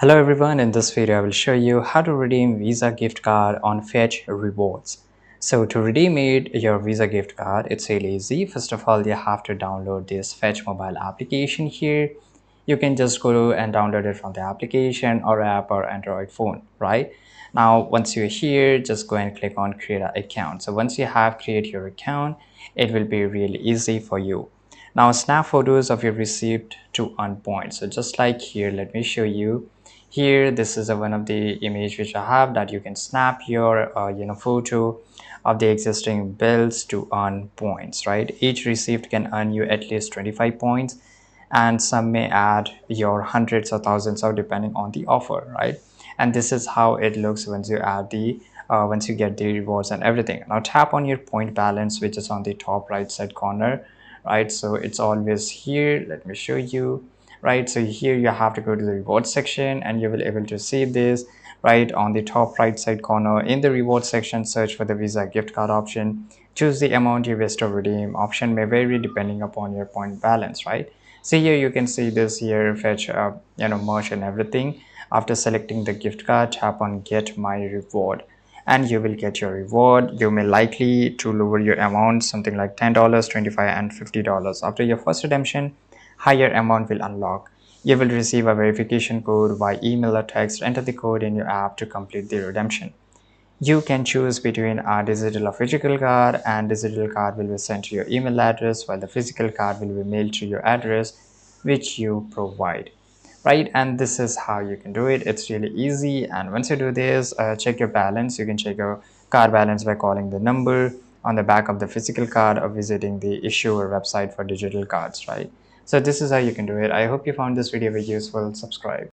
Hello everyone, in this video I will show you how to redeem Visa gift card on Fetch Rewards. So to redeem your Visa gift card, it's really easy. First of all, you have to download this Fetch mobile application here. You can just go and download it from the application or app or Android phone, right? Now, once you're here, just go and click on create an account. So once you have created your account, it will be really easy for you. Now snap photos of your receipt to earn points. So just like here, let me show you. Here, this is one of the image which I have that you can snap your photo of the existing bills to earn points, right? Each receipt can earn you at least 25 points, and some may add your hundreds or thousands of depending on the offer, right? And this is how it looks once you add the once you get the rewards and everything. Now tap on your point balance, which is on the top right side corner, right? So it's always here. Let me show you, right? So here you have to go to the reward section and you will able to see this right on the top right side corner. In the reward section, search for the Visa gift card option. Choose the amount you wish to redeem. Option may vary depending upon your point balance, right? So here you can see this here, fetch merch and everything. After selecting the gift card, tap on get my reward and you will get your reward. You may likely to lower your amount, something like $10, $25 and $50. After your first redemption, higher amount will unlock. You will receive a verification code by email or text. Enter the code in your app to complete the redemption. You can choose between a digital or physical card, and digital card will be sent to your email address while the physical card will be mailed to your address which you provide, right? And this is how you can do it. It's really easy. And once you do this, check your balance. You can check your card balance by calling the number on the back of the physical card or visiting the issuer website for digital cards, right? So this is how you can do it. I hope you found this video very useful. Subscribe.